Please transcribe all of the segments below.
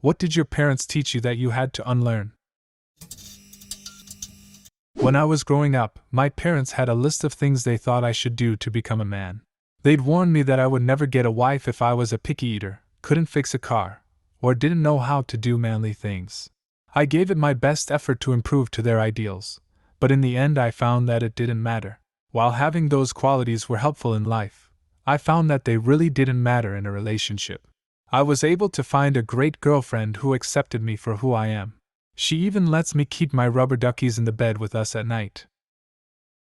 What did your parents teach you that you had to unlearn? When I was growing up, my parents had a list of things they thought I should do to become a man. They'd warned me that I would never get a wife if I was a picky eater, couldn't fix a car, or didn't know how to do manly things. I gave it my best effort to improve to their ideals, but in the end I found that it didn't matter. While having those qualities were helpful in life, I found that they really didn't matter in a relationship. I was able to find a great girlfriend who accepted me for who I am. She even lets me keep my rubber duckies in the bed with us at night.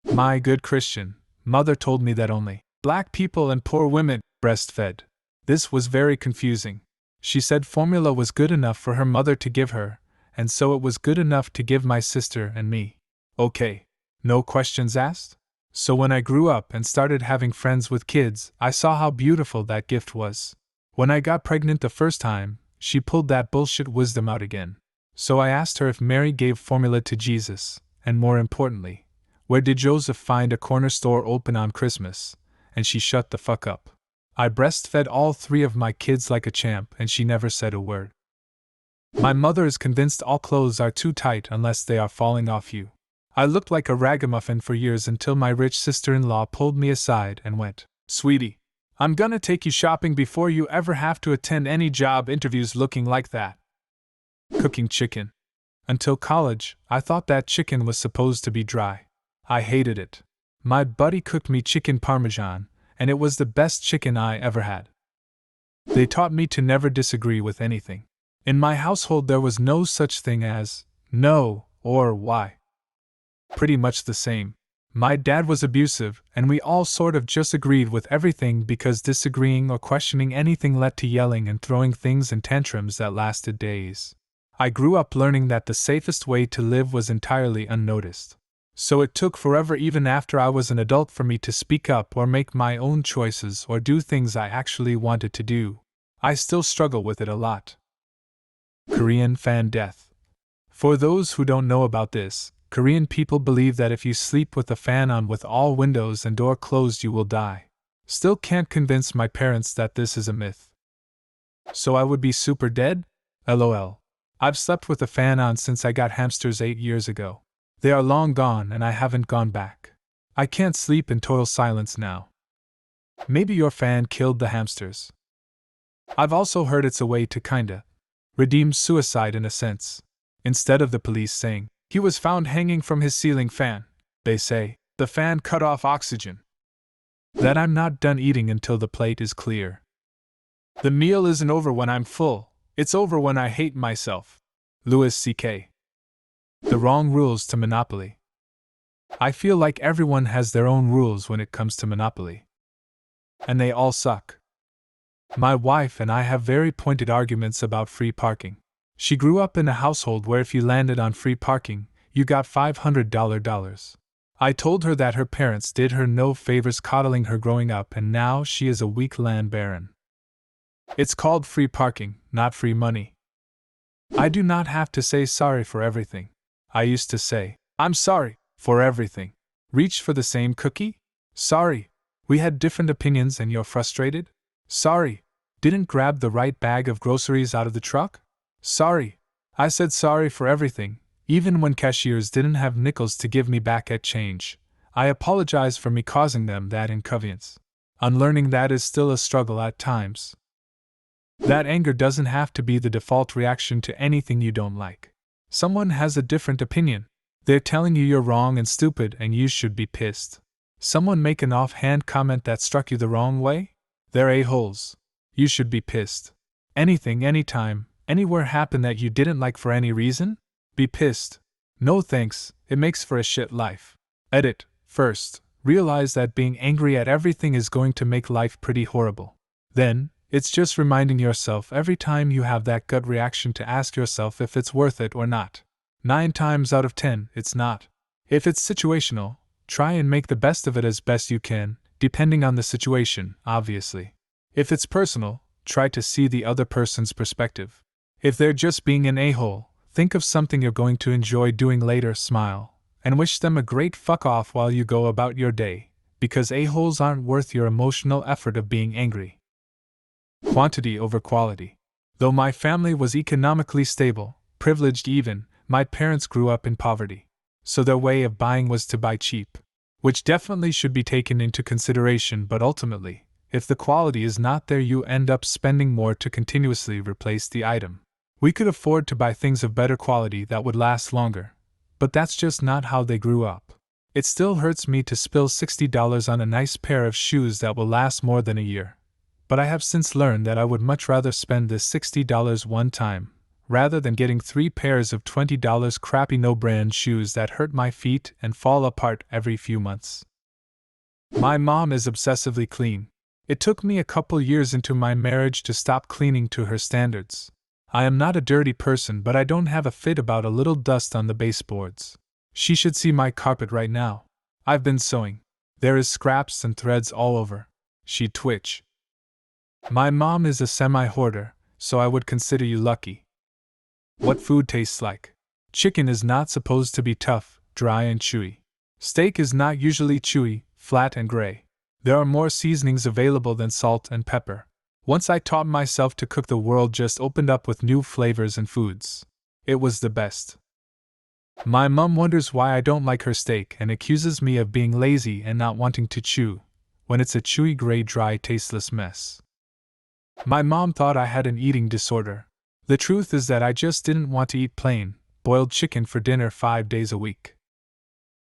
My good Christian mother told me that only black people and poor women breastfed. This was very confusing. She said formula was good enough for her mother to give her, and so it was good enough to give my sister and me. Okay. No questions asked? So when I grew up and started having friends with kids, I saw how beautiful that gift was. When I got pregnant the first time, she pulled that bullshit wisdom out again. So I asked her if Mary gave formula to Jesus, and more importantly, where did Joseph find a corner store open on Christmas, and she shut the fuck up. I breastfed all 3 of my kids like a champ and she never said a word. My mother is convinced all clothes are too tight unless they are falling off you. I looked like a ragamuffin for years until my rich sister-in-law pulled me aside and went, "Sweetie, I'm gonna take you shopping before you ever have to attend any job interviews looking like that." Cooking chicken. Until college, I thought that chicken was supposed to be dry. I hated it. My buddy cooked me chicken parmesan, and it was the best chicken I ever had. They taught me to never disagree with anything. In my household there was no such thing as no or why. Pretty much the same. My dad was abusive, and we all sort of just agreed with everything because disagreeing or questioning anything led to yelling and throwing things and tantrums that lasted days. I grew up learning that the safest way to live was entirely unnoticed. So it took forever even after I was an adult for me to speak up or make my own choices or do things I actually wanted to do. I still struggle with it a lot. Korean fan death. For those who don't know about this, Korean people believe that if you sleep with the fan on with all windows and door closed you will die. Still can't convince my parents that this is a myth. So I would be super dead? LOL. I've slept with the fan on since I got hamsters 8 years ago. They are long gone and I haven't gone back. I can't sleep in total silence now. Maybe your fan killed the hamsters. I've also heard it's a way to kinda redeem suicide in a sense. Instead of the police saying, "He was found hanging from his ceiling fan," they say, "The fan cut off oxygen." That I'm not done eating until the plate is clear. The meal isn't over when I'm full, it's over when I hate myself. Louis C.K. The wrong rules to Monopoly. I feel like everyone has their own rules when it comes to Monopoly. And they all suck. My wife and I have very pointed arguments about free parking. She grew up in a household where if you landed on free parking, you got $500. I told her that her parents did her no favors coddling her growing up and now she is a weak land baron. It's called free parking, not free money. I do not have to say sorry for everything. I used to say, "I'm sorry for everything." Reach for the same cookie? Sorry. We had different opinions and you're frustrated? Sorry. Didn't grab the right bag of groceries out of the truck? Sorry. I said sorry for everything, even when cashiers didn't have nickels to give me back at change. I apologize for me causing them that inconvenience. Unlearning that is still a struggle at times. That anger doesn't have to be the default reaction to anything you don't like. Someone has a different opinion. They're telling you you're wrong and stupid and you should be pissed. Someone make an offhand comment that struck you the wrong way? They're a-holes. You should be pissed. Anything, anytime, anywhere happen that you didn't like for any reason? Be pissed. No thanks, it makes for a shit life. Edit. First, realize that being angry at everything is going to make life pretty horrible. Then, it's just reminding yourself every time you have that gut reaction to ask yourself if it's worth it or not. 9 times out of 10, it's not. If it's situational, try and make the best of it as best you can, depending on the situation, obviously. If it's personal, try to see the other person's perspective. If they're just being an a-hole, think of something you're going to enjoy doing later, smile, and wish them a great fuck off while you go about your day, because a-holes aren't worth your emotional effort of being angry. Quantity over quality. Though my family was economically stable, privileged even, my parents grew up in poverty. So their way of buying was to buy cheap. Which definitely should be taken into consideration, but ultimately, if the quality is not there, you end up spending more to continuously replace the item. We could afford to buy things of better quality that would last longer, but that's just not how they grew up. It still hurts me to spill $60 on a nice pair of shoes that will last more than a year. But I have since learned that I would much rather spend this $60 one time, rather than getting 3 pairs of $20 crappy no-brand shoes that hurt my feet and fall apart every few months. My mom is obsessively clean. It took me a couple years into my marriage to stop cleaning to her standards. I am not a dirty person, but I don't have a fit about a little dust on the baseboards. She should see my carpet right now. I've been sewing. There is scraps and threads all over. She'd twitch. My mom is a semi-hoarder, so I would consider you lucky. What food tastes like? Chicken is not supposed to be tough, dry and chewy. Steak is not usually chewy, flat and gray. There are more seasonings available than salt and pepper. Once I taught myself to cook, the world just opened up with new flavors and foods. It was the best. My mom wonders why I don't like her steak and accuses me of being lazy and not wanting to chew, when it's a chewy, gray, dry, tasteless mess. My mom thought I had an eating disorder. The truth is that I just didn't want to eat plain, boiled chicken for dinner 5 days a week.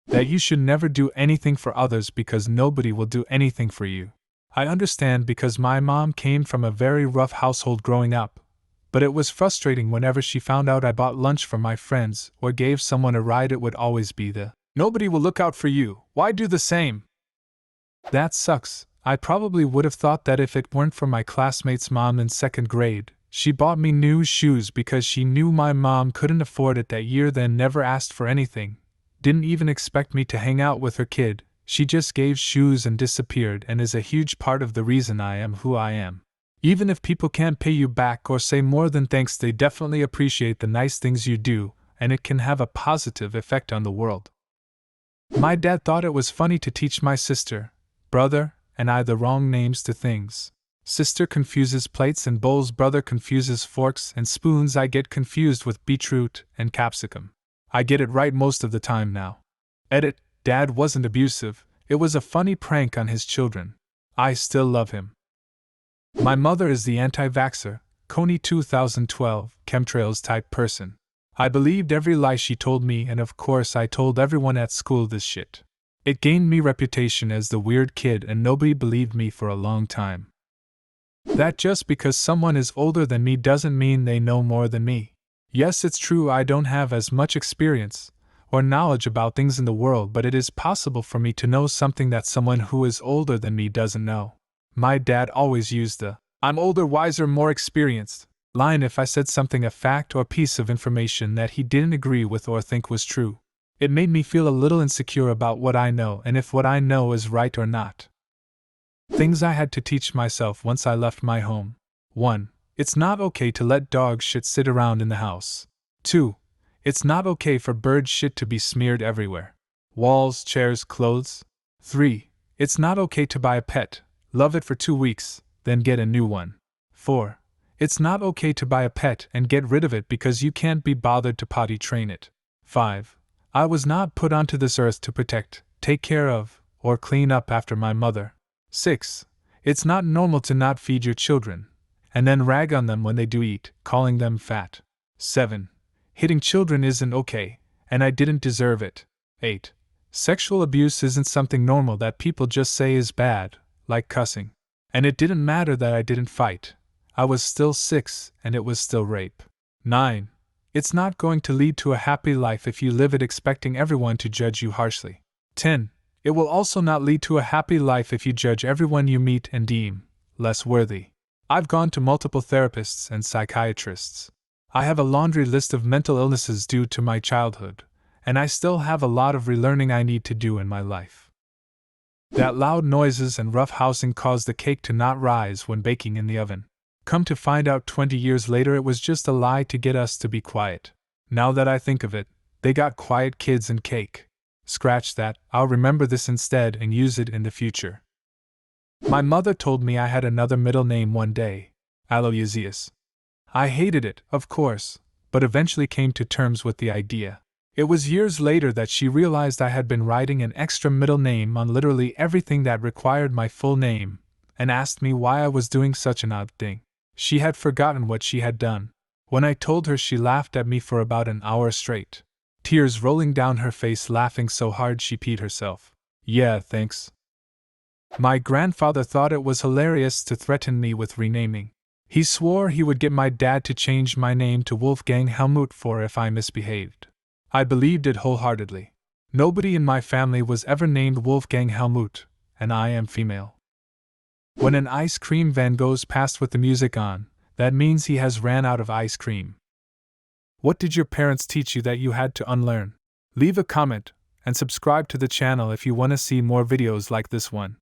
That you should never do anything for others because nobody will do anything for you. I understand because my mom came from a very rough household growing up, but it was frustrating whenever she found out I bought lunch for my friends or gave someone a ride. It would always be the, "Nobody will look out for you, why do the same?" That sucks. I probably would have thought that if it weren't for my classmate's mom in 2nd grade. She bought me new shoes because she knew my mom couldn't afford it that year, then never asked for anything, didn't even expect me to hang out with her kid. She just gave shoes and disappeared, and is a huge part of the reason I am who I am. Even if people can't pay you back or say more than thanks, they definitely appreciate the nice things you do, and it can have a positive effect on the world. My dad thought it was funny to teach my sister, brother, and I the wrong names to things. Sister confuses plates and bowls, brother confuses forks and spoons. I get confused with beetroot and capsicum. I get it right most of the time now. Edit, Dad wasn't abusive, it was a funny prank on his children. I still love him. My mother is the anti-vaxxer, Coney 2012, chemtrails type person. I believed every lie she told me, and of course I told everyone at school this shit. It gained me reputation as the weird kid, and nobody believed me for a long time. That just because someone is older than me doesn't mean they know more than me. Yes, it's true I don't have as much experience or knowledge about things in the world, but it is possible for me to know something that someone who is older than me doesn't know. My dad always used the "I'm older, wiser, more experienced" line if I said something, a fact or piece of information that he didn't agree with or think was true. It made me feel a little insecure about what I know and if what I know is right or not. Things I had to teach myself once I left my home. 1. It's not okay to let dog shit sit around in the house. 2. It's not okay for bird shit to be smeared everywhere. Walls, chairs, clothes. 3. It's not okay to buy a pet, love it for 2 weeks, then get a new one. 4. It's not okay to buy a pet and get rid of it because you can't be bothered to potty train it. 5. I was not put onto this earth to protect, take care of, or clean up after my mother. 6. It's not normal to not feed your children, and then rag on them when they do eat, calling them fat. 7. Hitting children isn't okay, and I didn't deserve it. 8. Sexual abuse isn't something normal that people just say is bad, like cussing. And it didn't matter that I didn't fight. I was still 6, and it was still rape. 9. It's not going to lead to a happy life if you live it expecting everyone to judge you harshly. 10. It will also not lead to a happy life if you judge everyone you meet and deem less worthy. I've gone to multiple therapists and psychiatrists. I have a laundry list of mental illnesses due to my childhood, and I still have a lot of relearning I need to do in my life. That loud noises and rough housing caused the cake to not rise when baking in the oven. Come to find out 20 years later it was just a lie to get us to be quiet. Now that I think of it, they got quiet kids and cake. Scratch that, I'll remember this instead and use it in the future. My mother told me I had another middle name one day, Aloysius. I hated it, of course, but eventually came to terms with the idea. It was years later that she realized I had been writing an extra middle name on literally everything that required my full name, and asked me why I was doing such an odd thing. She had forgotten what she had done. When I told her, she laughed at me for about an hour straight, tears rolling down her face, laughing so hard she peed herself. Yeah, thanks. My grandfather thought it was hilarious to threaten me with renaming. He swore he would get my dad to change my name to Wolfgang Helmut for if I misbehaved. I believed it wholeheartedly. Nobody in my family was ever named Wolfgang Helmut, and I am female. When an ice cream van goes past with the music on, that means he has ran out of ice cream. What did your parents teach you that you had to unlearn? Leave a comment and subscribe to the channel if you want to see more videos like this one.